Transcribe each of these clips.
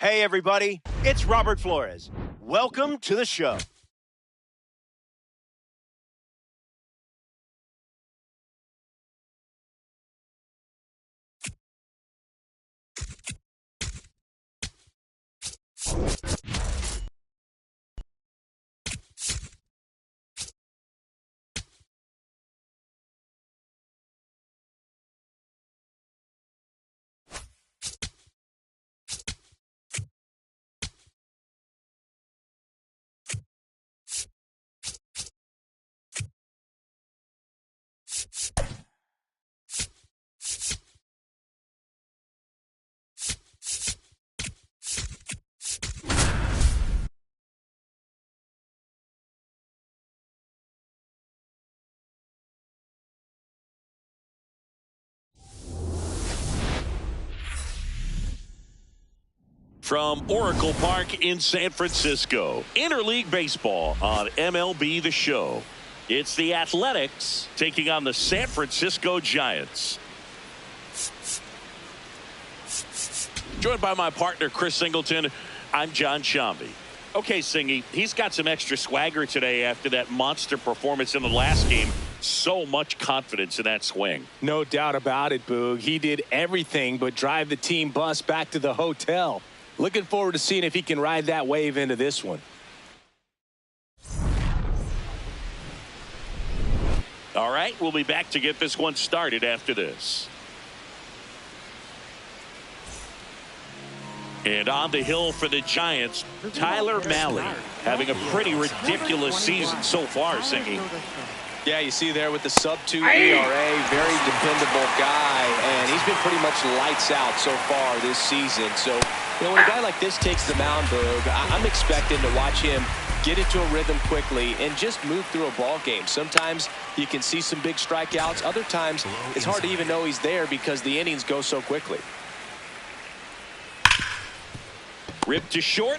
Hey, everybody, it's Robert Flores. Welcome to the show. From Oracle Park in San Francisco, Interleague Baseball on MLB The Show. It's the Athletics taking on the San Francisco Giants. Joined by my partner, Chris Singleton, I'm John Shambi. Okay, Singy, he's got some extra swagger today after that monster performance in the last game. So much confidence in that swing. No doubt about it, Boog. He did everything but drive the team bus back to the hotel. Looking forward to seeing if he can ride that wave into this one. All right, we'll be back to get this one started after this. And on the hill for the Giants, Tyler Mahle having a pretty ridiculous season so far, Singy. Yeah, you see there with the sub-2 ERA, very dependable guy, and he's been pretty much lights out so far this season. So, you know, when a guy like this takes the mound, Boog, I'm expecting to watch him get into a rhythm quickly and just move through a ball game. Sometimes you can see some big strikeouts. Other times it's hard to even know he's there because the innings go so quickly. Ripped to short.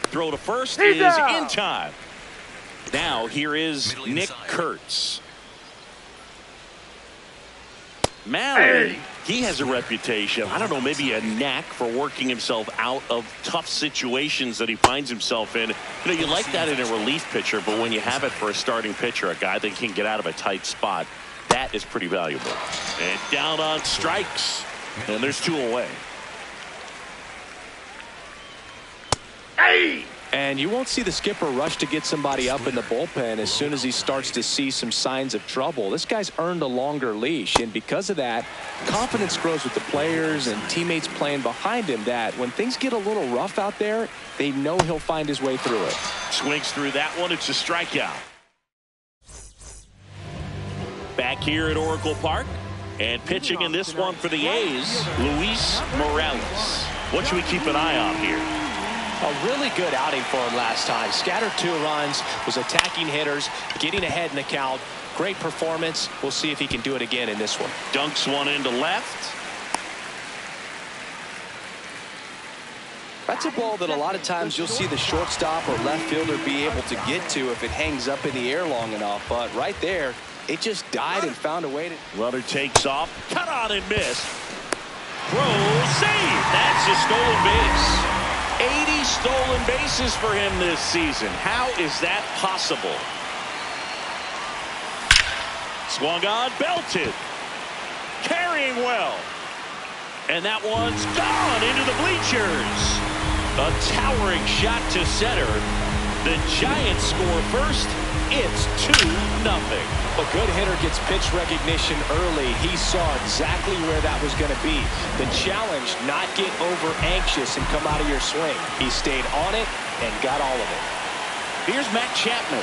Throw to first is in time. Now here is Nick Kurtz. Mahle, he has a reputation, I don't know, maybe a knack for working himself out of tough situations that he finds himself in. You know, you like that in a relief pitcher, but when you have it for a starting pitcher, a guy that can get out of a tight spot, that is pretty valuable. And down on strikes, and there's 2 away. And you won't see the skipper rush to get somebody up in the bullpen as soon as he starts to see some signs of trouble. This guy's earned a longer leash, and because of that, confidence grows with the players and teammates playing behind him that when things get a little rough out there, they know he'll find his way through it. Swings through that one. It's a strikeout. Back here at Oracle Park, and pitching in this one for the A's, Luis Morales. What should we keep an eye on here? A really good outing for him last time. Scattered 2 runs, was attacking hitters, getting ahead in the count. Great performance. We'll see if he can do it again in this one. Dunks one into left. That's a ball that a lot of times you'll see the shortstop or left fielder be able to get to if it hangs up in the air long enough. But right there, it just died and found a way to... Runner takes off. Cut on and miss. Throw, save. That's a stolen base. 80 stolen bases for him this season. How is that possible? Swung on, belted. Carrying well. And that one's gone into the bleachers. A towering shot to center. The Giants score first. It's 2-0. A good hitter gets pitch recognition early. He saw exactly where that was going to be. The challenge, not get over anxious and come out of your swing. He stayed on it and got all of it. Here's Matt Chapman.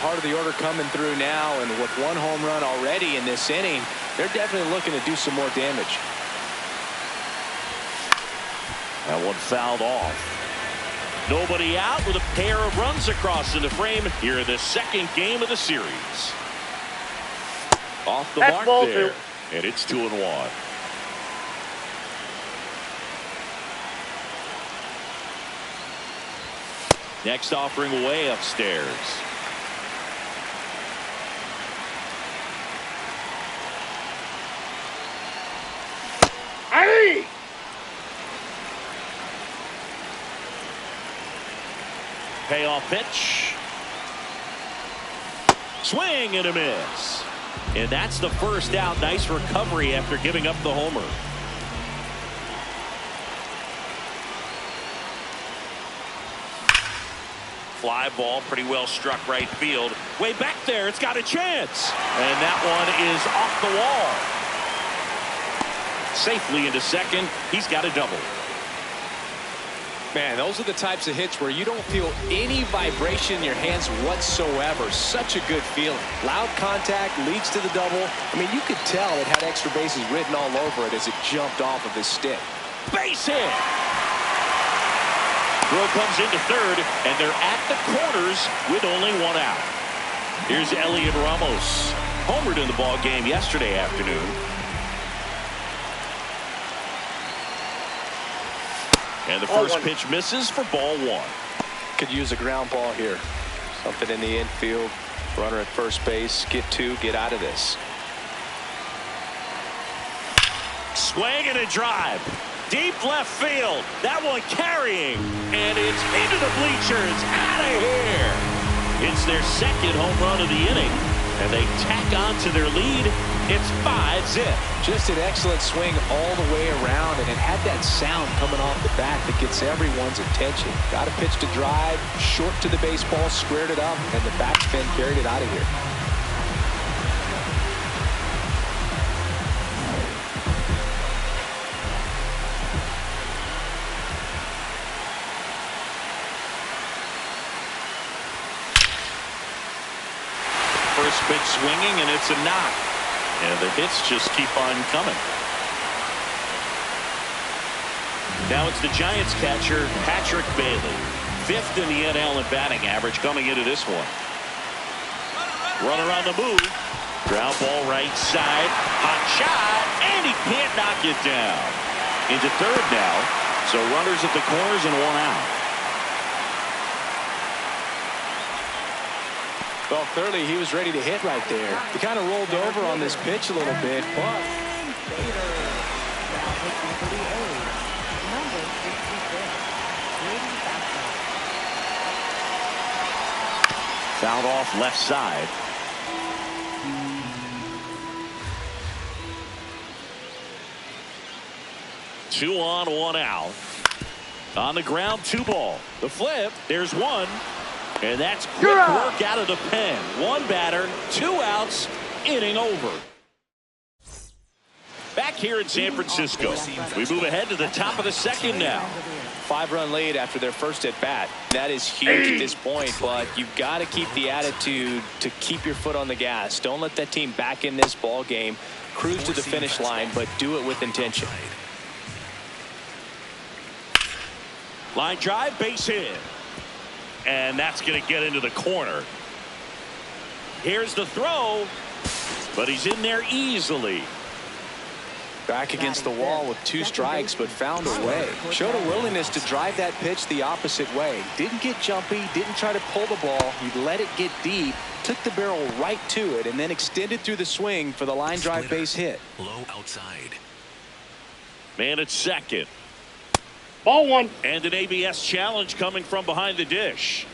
Part of the order coming through now, and with 1 home run already in this inning, they're definitely looking to do some more damage. That one fouled off. Nobody out with a pair of runs across in the frame here in the second game of the series. Off the mark there, and it's 2-1. Next offering way upstairs. Payoff pitch. Swing and a miss. And that's the first out. Nice recovery after giving up the homer. Fly ball, pretty well struck right field. Way back there, it's got a chance. And that one is off the wall. Safely into second. He's got a double. Man, those are the types of hits where you don't feel any vibration in your hands whatsoever. Such a good feeling. Loud contact leads to the double. I mean, you could tell it had extra bases written all over it as it jumped off of his stick. Base hit. Throw comes into third, and they're at the corners with only one out. Here's Elliot Ramos. Homered in the ball game yesterday afternoon. And the first pitch misses for ball one. Could use a ground ball here. Something in the infield. Runner at first base. Get two. Get out of this. Swing and a drive. Deep left field. That one carrying. And it's into the bleachers. Out of here. It's their second home run of the inning. And they tack on to their lead. It's 5-zip. Just an excellent swing all the way around, and it had that sound coming off the bat that gets everyone's attention. Got a pitch to drive, short to the baseball, squared it up, and the backspin carried it out of here. First pitch swinging, and it's a knock. And the hits just keep on coming. Now it's the Giants catcher, Patrick Bailey. 5th in the NL in batting average coming into this one. Runner on the move. Ground ball right side. Hot shot. And he can't knock it down. Into third now. So runners at the corners and one out. Well, clearly he was ready to hit right there. He kind of rolled over on this pitch a little bit, but fouled off left side. Two on, one out. On the ground, 2 ball. The flip, there's one. And that's quick work out of the pen. One batter, 2 outs, inning over. Back here in San Francisco, we move ahead to the top of the second now. 5-run lead after their first at bat. That is huge at this point, but you've got to keep the attitude to keep your foot on the gas. Don't let that team back in this ball game. Cruise to the finish line, but do it with intention. Line drive, base hit. And that's going to get into the corner. Here's the throw, but he's in there easily. Back against the wall with 2 strikes, but found a way. Showed a willingness to drive that pitch the opposite way. Didn't get jumpy, didn't try to pull the ball. He let it get deep, took the barrel right to it, and then extended through the swing for the line drive base hit. Low outside. Man at second. Ball one. And an ABS challenge coming from behind the dish.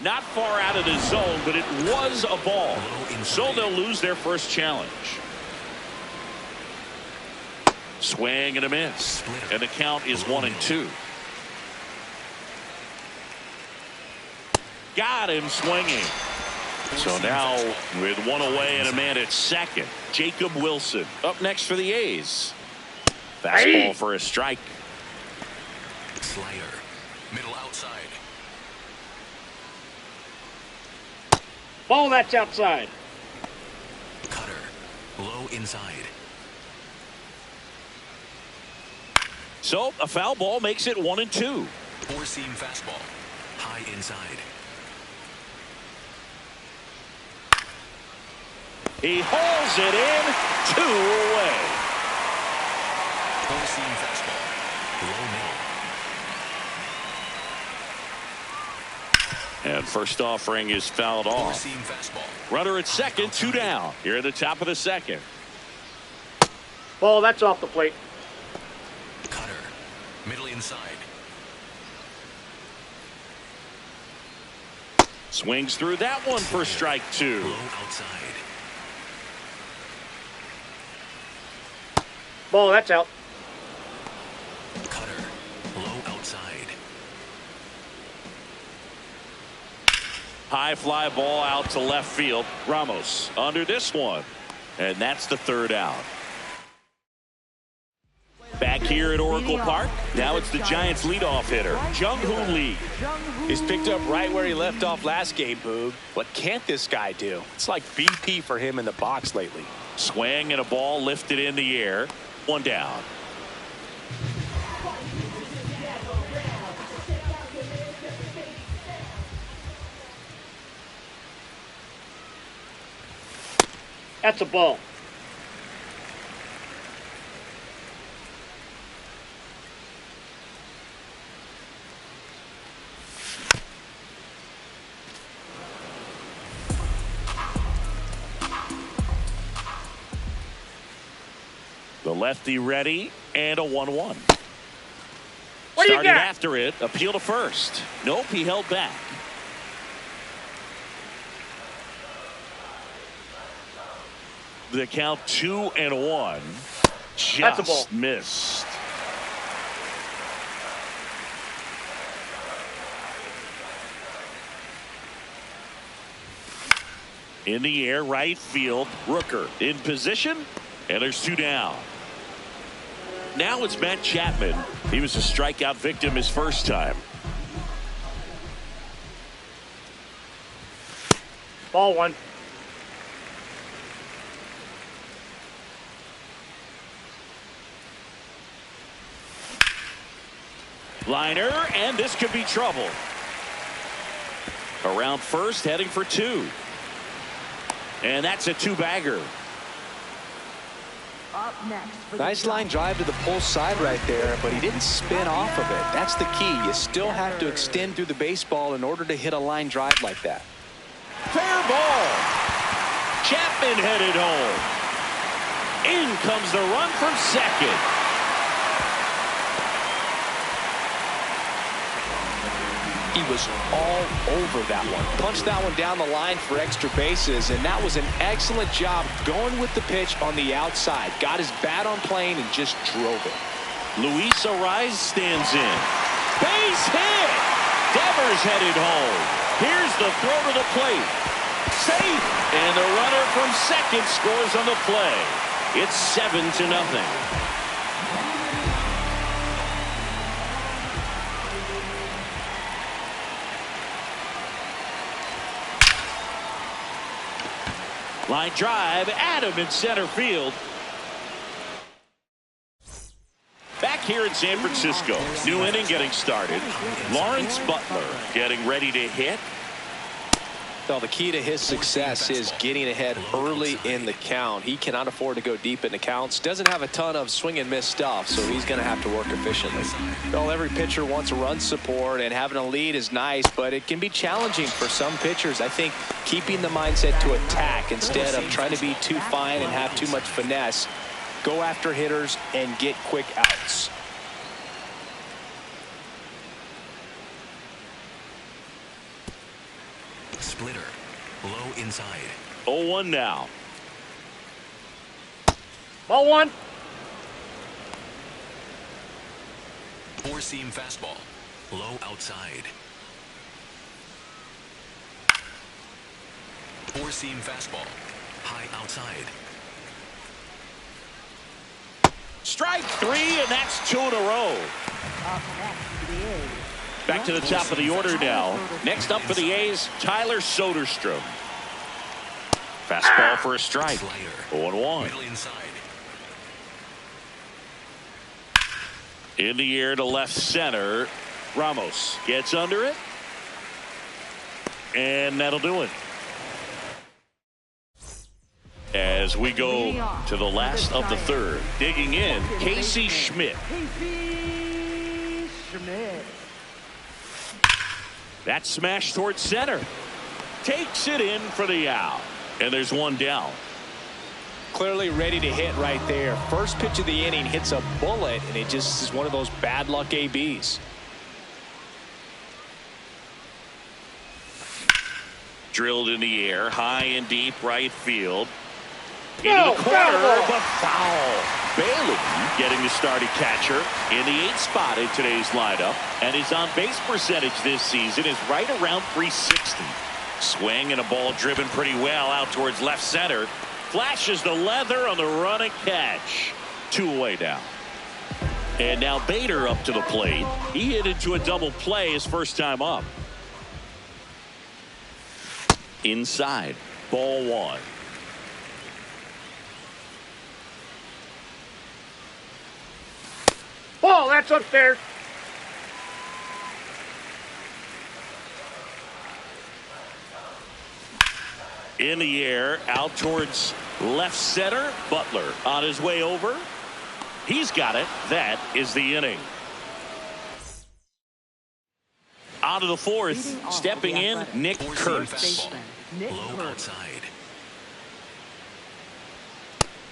Not far out of the zone, but it was a ball. So they'll lose their first challenge. Swing and a miss. And the count is 1-2. Got him swinging. So now with 1 away and a man at second, Jacob Wilson up next for the A's. Fastball for a strike. Slider. Middle outside. Ball that's outside. Cutter. Low inside. So a foul ball makes it 1-2. 4-seam fastball. High inside. He hauls it in. 2 away. 4-seam fastball. Low middle. And first offering is fouled off. 4-seam fastball. Runner at second, 2 down. Here at the top of the second. Ball, that's off the plate. Cutter. Middle inside. Swings through that one for strike two. Low outside. Ball, that's out. Cutter. Low outside. High fly ball out to left field. Ramos under this one. And that's the third out. Back here at Oracle Park, now it's the Giants' leadoff hitter, Jung-Hoo Lee. He's picked up right where he left off last game, Boog. What can't this guy do? It's like BP for him in the box lately. Swing and a ball lifted in the air. One down. That's a ball. The lefty ready and a 1-1. What do you Started got? after it. Appeal to first. Nope, he held back. The count 2-1. That's a ball. Just missed. In the air, right field. Rooker in position, and there's two down. Now it's Matt Chapman. He was a strikeout victim his first time. Ball one. Liner, and this could be trouble. Around first, heading for two. And that's a two-bagger. Up next for the Nice line drive to the pull side right there, but he didn't spin off of it. That's the key. You still have to extend through the baseball in order to hit a line drive like that. Fair ball. Chapman headed home. In comes the run from second. He was all over that one. Punched that one down the line for extra bases, and that was an excellent job going with the pitch on the outside. Got his bat on plane and just drove it. Luis Ariz stands in. Base hit. Devers headed home. Here's the throw to the plate. Safe. And the runner from second scores on the play. It's 7-0. Line drive, Adam in center field. Back here in San Francisco, new inning getting started. Lawrence Butler getting ready to hit. Well, the key to his success is getting ahead early in the count. He cannot afford to go deep in the counts. Doesn't have a ton of swing and miss stuff, so he's going to have to work efficiently. Well, every pitcher wants a run support, and having a lead is nice, but it can be challenging for some pitchers. I think keeping the mindset to attack instead of trying to be too fine and have too much finesse. Go after hitters and get quick outs. Splitter. Low inside. 0-1 now. Ball one. Four-seam fastball. Low outside. Four-seam fastball. High outside. Strike three, and that's 2 in a row. up next for the A's. Back to the top of the order now. Next up for the A's, Tyler Soderstrom. Fastball for a strike. 0-1. Middle inside. In the air to left center. Ramos gets under it. And that'll do it. As we go to the last of the third. Digging in, Casey Schmidt. Casey Schmidt. That smash towards center. Takes it in for the out. And there's one down. clearly ready to hit right there. First pitch of the inning hits a bullet, and it just is one of those bad luck ABs. Drilled in the air, high and deep right field. Into the corner, but foul. Bailey getting the starting catcher in the 8th spot in today's lineup, and his on-base percentage this season is right around .360. Swing and a ball driven pretty well out towards left center. Flashes the leather on the run and catch. 2 away now. And now Bader up to the plate. He hit into a double play his first time up. Inside, ball 1. Ball, that's upstairs. In the air, out towards left center. Butler on his way over. He's got it. That is the inning. Out of the 4th, stepping in, Nick Kurtz. Low outside.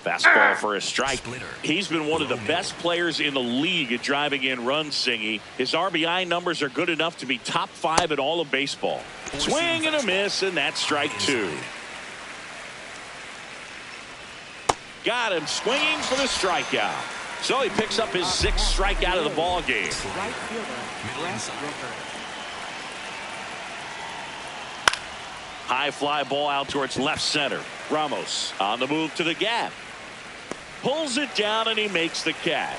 Fastball for a strike. He's been one of the best players in the league at driving in runs, Singy. His RBI numbers are good enough to be top 5 in all of baseball. Swing and a miss, and that's strike 2. Got him swinging for the strikeout. So he picks up his 6th strikeout of the ball game. Right fielder, Brett Ripper. High fly ball out towards left center. Ramos on the move to the gap. Pulls it down and he makes the catch.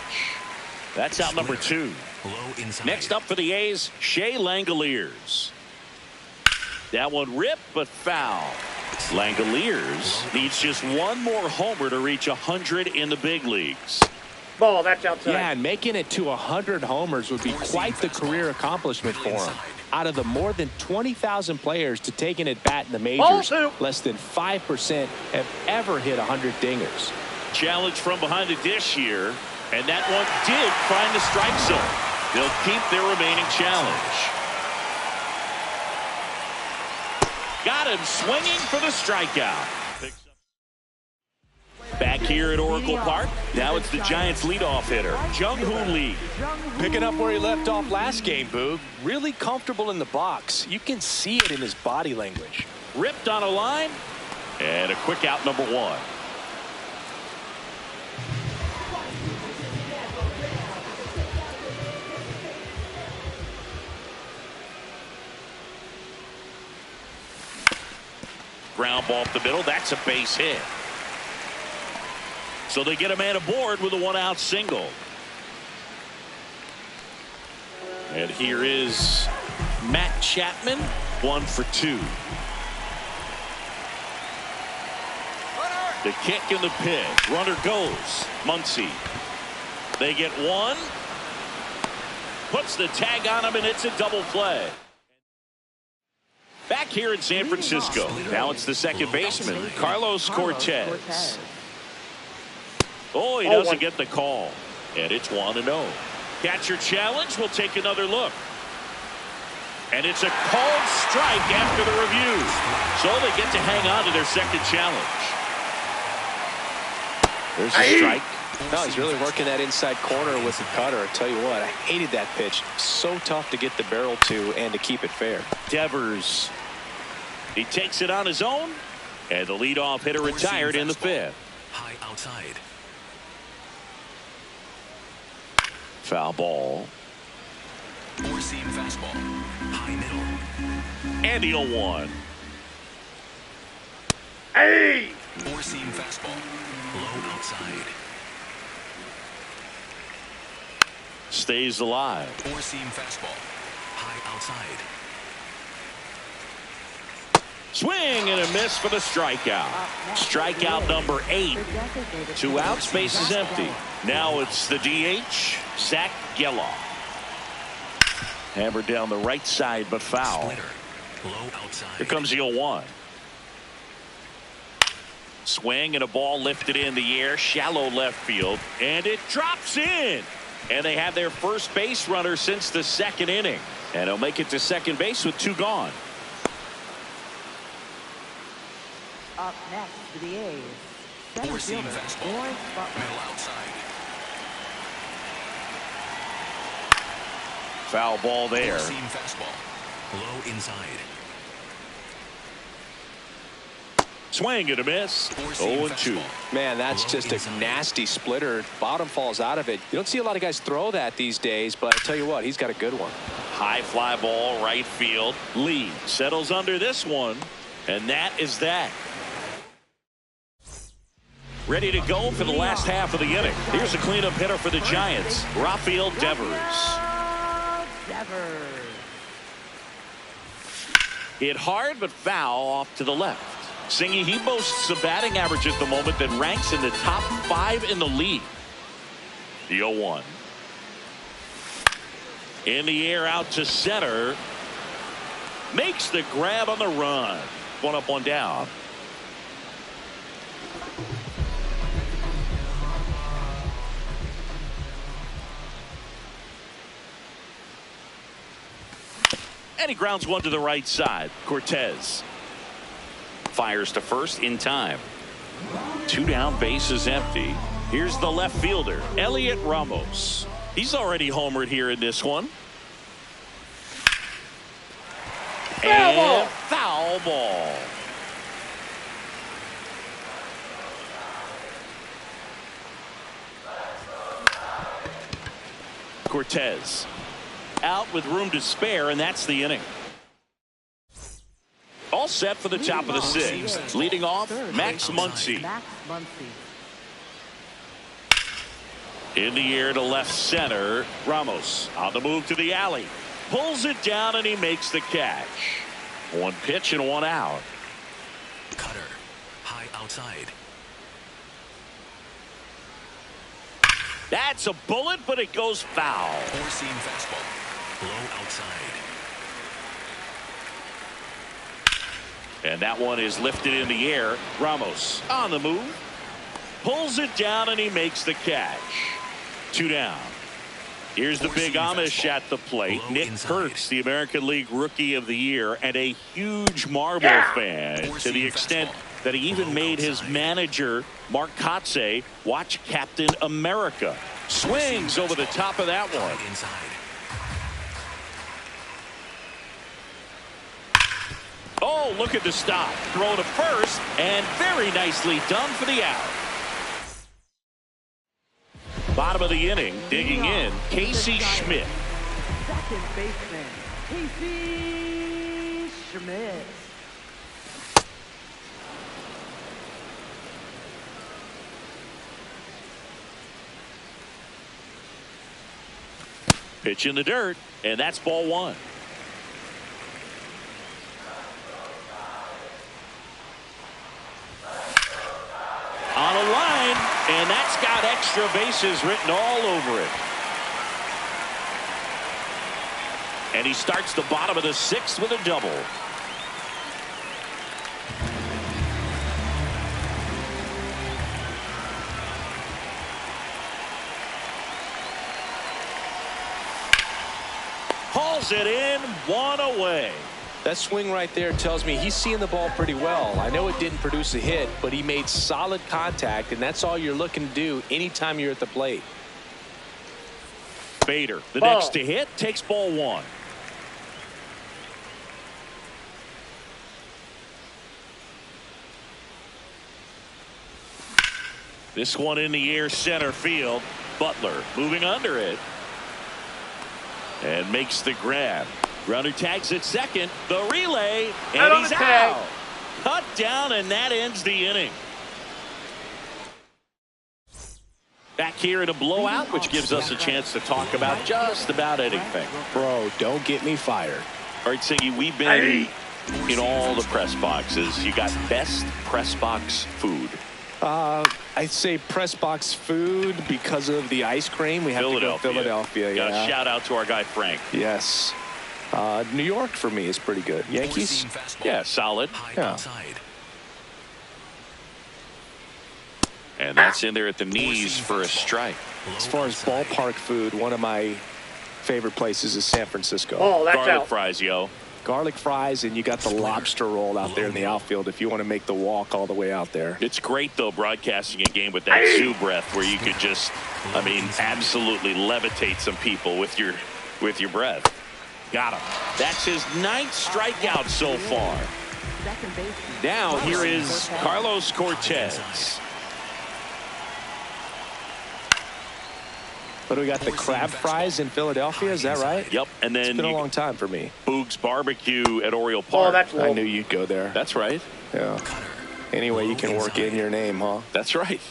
That's out number 2. Low inside. Next up for the A's, Shea Langoliers. That one ripped but foul. Langoliers needs just one more homer to reach 100 in the big leagues. Ball, that's outside. Yeah, and making it to 100 homers would be quite the career accomplishment for him. Out of the more than 20,000 players to take an at-bat in the majors, less than 5% have ever hit 100 dingers. Challenge from behind the dish here, and that one did find the strike zone. They'll keep their remaining challenge. Got him swinging for the strikeout. Back here at Oracle Park, now it's the Giants leadoff hitter, Jung-Hoo Lee. Picking up where he left off last game, Boog. Really comfortable in the box. You can see it in his body language. Ripped on a line, and a quick out number 1. Ground ball up the middle. That's a base hit. So they get a man aboard with a 1-out single. And here is Matt Chapman, 1 for 2. The kick and the pitch. Runner goes. Muncy. They get 1. Puts the tag on him, and it's a double play. Back here in San Francisco, now it's the second baseman, Carlos Cortez. Oh, he doesn't get the call, and it's 1-0. Catcher challenge. We'll take another look. And it's a called strike after the review. So they get to hang on to their second challenge. There's a strike. No, he's really working that inside corner with the cutter. I tell you what, I hated that pitch. So tough to get the barrel to and to keep it fair. Devers. He takes it on his own, and the leadoff hitter retired in the 5th. High outside. Foul ball. Four-seam fastball. High middle. And the 0-1. Hey! Four-seam fastball. Low outside. Stays alive. Four-seam fastball. High outside. Swing and a miss for the strikeout. Strikeout number 8. 2 outs, base is empty. Now it's the DH, Zach Geloff. Hammered down the right side, but foul. Splitter. Low outside. Here comes the 0-1. Swing and a ball lifted in the air, shallow left field, and it drops in. And they have their first base runner since the 2nd inning. And he'll make it to second base with 2 gone. Up next for the A's, Center Four-seam fielder. fastball. Boy, Butler. Middle outside. Foul ball there. Four-seam fastball. Low inside. Swing and a miss. Four-seam 0-2. fastball. Man, that's Low just a inside. nasty splitter. Bottom falls out of it. You don't see a lot of guys throw that these days, but I tell you what, he's got a good one. High fly ball, right field. Lee settles under this one, and that is that. Ready to go for the last half of the inning. Here's a cleanup hitter for the Giants, Rafael Devers. Devers. Hit hard, but foul off to the left. Singy, he boasts a batting average at the moment that ranks in the top 5 in the league. The 0-1. In the air out to center. Makes the grab on the run. One up, one down. And he grounds one to the right side. Cortez fires to first in time. 2 down, bases empty. Here's the left fielder, Elliot Ramos. He's already homered here in this one. Foul ball. And foul ball. Cortez out with room to spare, and that's the inning. All set for the top of the 6th. Leading off, Max Muncy. Max Muncy. In the air to left center. Ramos on the move to the alley. Pulls it down, and he makes the catch. 1 pitch and 1 out. Cutter. High outside. That's a bullet, but it goes foul. Four-seam fastball. Low outside. And that one is lifted in the air. Ramos on the move. Pulls it down, and he makes the catch. 2 down. Here's the big Amish at the plate. Nick Kurtz, the American League Rookie of the Year, and a huge Marble fan, to the extent that he even made his manager, Mark Kotze, watch Captain America. Swings over the top of that one. Inside. Oh, look at the stop. Throw to first, and very nicely done for the out. Bottom of the inning, digging in, Casey Schmidt. Second baseman, Casey Schmidt. Pitch in the dirt, and that's ball 1. On a line, and that's got extra bases written all over it. And he starts the bottom of the 6th with a double. Hauls it in, 1 away. That swing right there tells me he's seeing the ball pretty well. I know it didn't produce a hit, but he made solid contact, and that's all you're looking to do anytime you're at the plate. Bader, the Ball. next to hit, takes ball 1. This one in the air, center field. Butler moving under it. And makes the grab. Runner tags at second. The relay. Right And on he's the tag. out. Cut down, and that ends the inning. Back here in a blowout, which gives us a chance to talk about just about anything. Bro, don't get me fired. All right, Siggy, we've been in all the press boxes. You got best press box food. I'd say press box food because of the ice cream. We have to go Philadelphia. Got Yeah. a shout out to our guy Frank. Yes. New York for me is pretty good. Yankees. Four-seam fastball. Yeah, solid. High Yeah. outside. And that's in there at the knees for a strike. As far as ballpark food, one of my favorite places is San Francisco. Ball, that's Garlic out. fries, yo. Garlic fries, and you got the lobster roll out there in the outfield if you want to make the walk all the way out there. It's great, though, broadcasting a game with that Sioux breath where you could just, I mean, absolutely levitate some people with your breath. Got him. That's his 9th strikeout so far. Second baseman. Now here is Carlos Cortez. But we got the crab fries in Philadelphia, is that right? Yep, and then it's been a long time for me. Boog's Barbecue at Oriole Park. Oh, that's I knew you'd go there. That's right. Yeah. Anyway, you can work in your name, huh? That's right.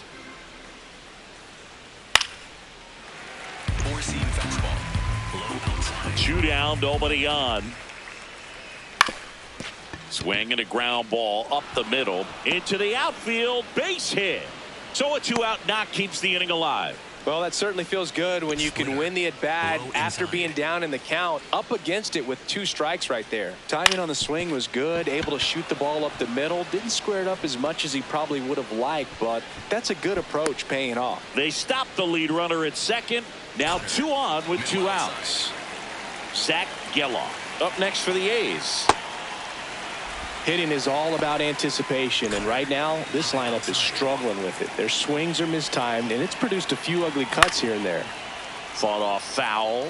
4-seam fastball. Low outside. 2 down, nobody on. Swing and a ground ball up the middle into the outfield, base hit. So a 2-out knock keeps the inning alive. Well, that certainly feels good when you can win the at-bat after being down in the count, up against it with 2 strikes right there. Timing on the swing was good, able to shoot the ball up the middle. Didn't square it up as much as he probably would have liked, but that's a good approach paying off. They stopped the lead runner at second. Now 2 on with 2 outs. Zach Geloff up next for the A's. Hitting is all about anticipation, and right now this lineup is struggling with it. Their swings are mistimed, and it's produced a few ugly cuts here and there. Fought off foul.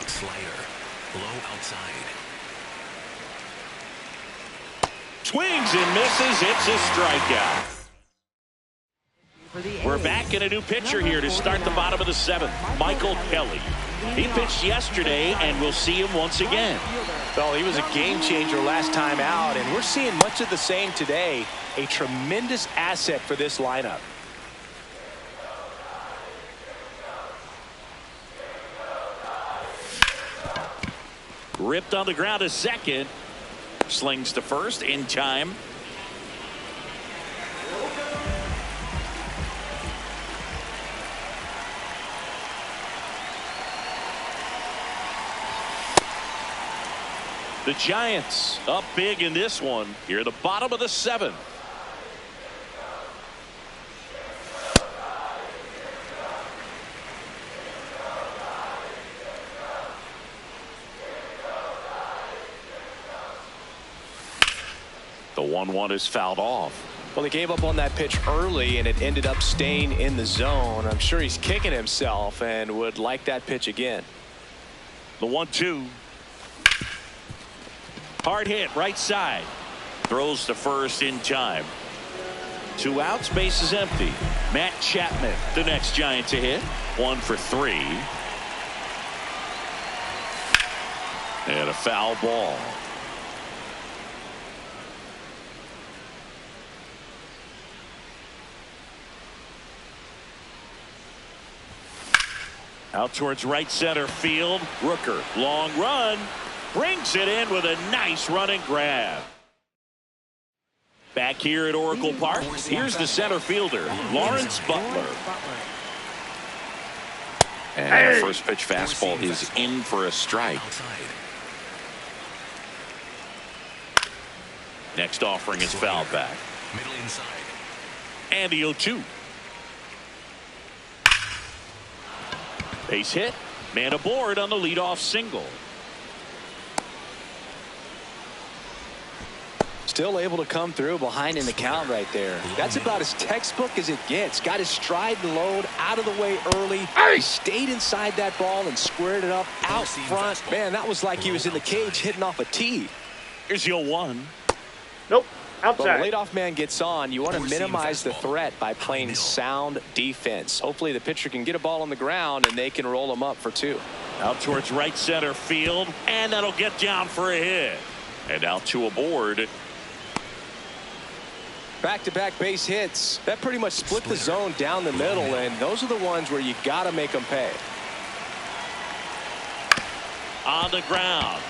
Slider. Low outside. Swings and misses. It's a strikeout. For the We're A's. back in a new pitcher here to start the bottom of the 7th. Michael Kelly. He pitched yesterday, and we'll see him once again. Well, he was a game changer last time out, and we're seeing much of the same today. A tremendous asset for this lineup. Ripped on the ground to second. Slings to first in time. The Giants up big in this one. Here at the bottom of the 7th. The 1-1 is fouled off. Well, he gave up on that pitch early, and it ended up staying in the zone. I'm sure he's kicking himself and would like that pitch again. The 1-2. Hard hit right side. Throws to first in time. 2 outs, base is empty. Matt Chapman, the next Giant to hit. 1 for 3. And a foul ball. Out towards right center field. Rooker, long run. Brings it in with a nice running grab. Back here at Oracle Park, here's the center fielder, Lawrence Butler. And our first pitch fastball is in for a strike. Outside. Next offering is foul back. Middle inside. And the 0-2. Base hit. Man aboard on the leadoff single. Still able to come through behind in the count right there. That's about as textbook as it gets. Got his stride and load out of the way early. He stayed inside that ball and squared it up out front. Man, that was like he was in the cage hitting off a tee. Here's the 0-1. Nope. But when Outside. the leadoff man gets on, you want to minimize the threat by playing sound defense. Hopefully the pitcher can get a ball on the ground and they can roll him up for 2. Out towards right center field. And that'll get down for a hit. And out to aboard. Back-to-back base hits. That pretty much split the zone down the middle, and those are the ones where you got to make them pay. On the ground.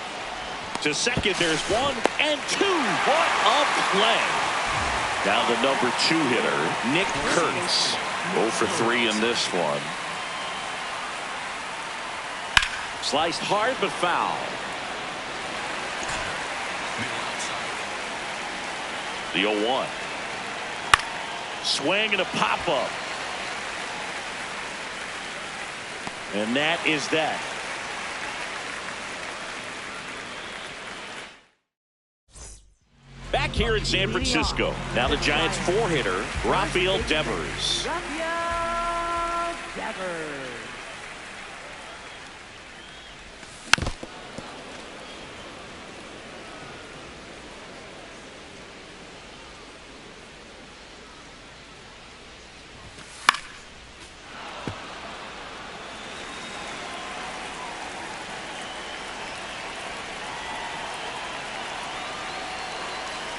To second, there's 1 and 2. What a play. Now the number 2 hitter, Nick Kurtz. 0 for 3 in this one. Sliced hard but foul. The 0-1. Swing and a pop-up. And that is that. back here in San Francisco. Now the Giants 4-hitter, Rafael Devers. Rafael Devers.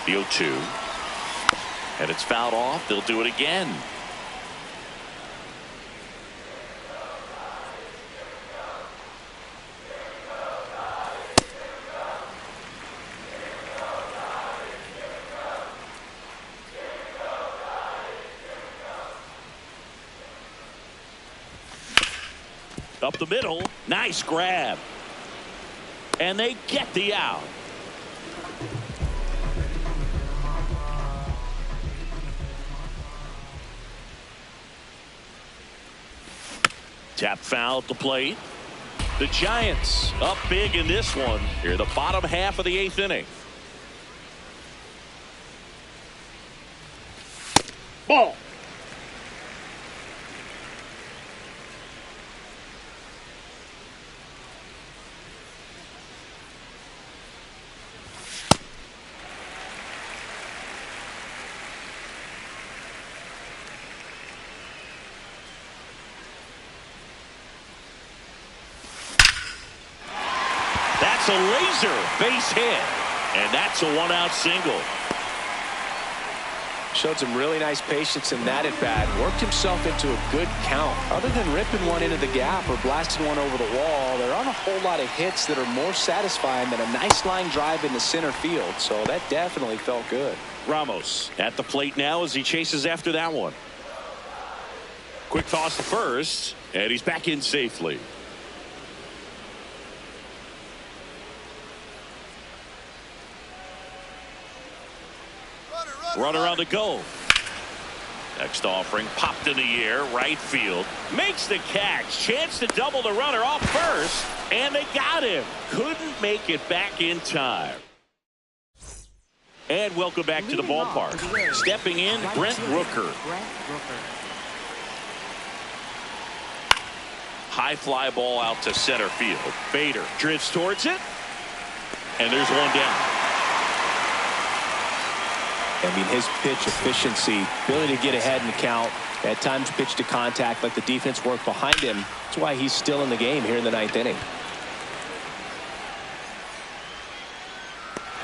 The 0-2. And it's fouled off. They'll do it again. Up the middle. Nice grab. And they get the out. Tap foul at the plate. The Giants up big in this one. Here the bottom half of the 8th inning. Ball. That's a laser base hit. And that's a 1-out single. Showed some really nice patience in that at bat. Worked himself into a good count. Other than ripping one into the gap or blasting one over the wall, there aren't a whole lot of hits that are more satisfying than a nice line drive into center field. So that definitely felt good. Ramos at the plate now as he chases after that one. Quick toss to first, and he's back in safely. Runner on the go. Next offering popped in the air, right field. Makes the catch. Chance to double the runner off first. And they got him. Couldn't make it back in time. And welcome back to the ballpark. Stepping in, Brent Rooker. High fly ball out to center field. Bader drifts towards it. And there's one down. I mean, his pitch efficiency, ability to get ahead in the count, at times pitch to contact, let the defense work behind him. That's why he's still in the game here in the 9th inning.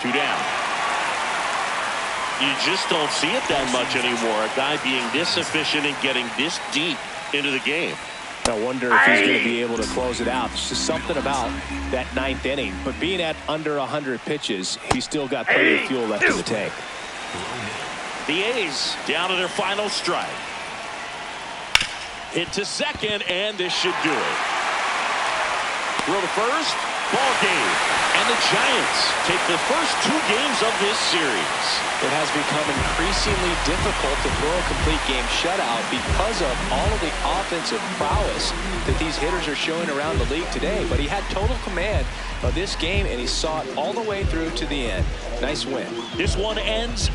2 down. You just don't see it that much anymore. A guy being this efficient and getting this deep into the game. I wonder if he's going to be able to close it out. There's just something about that 9th inning. But being at under 100 pitches, he's still got plenty of fuel left in the tank. The A's down to their final strike. Hit to second, and this should do it. Throw to first, ball game. And the Giants take the first 2 games of this series. It has become increasingly difficult to throw a complete game shutout because of all of the offensive prowess that these hitters are showing around the league today. But he had total command of this game, and he saw it all the way through to the end. Nice win. This one ends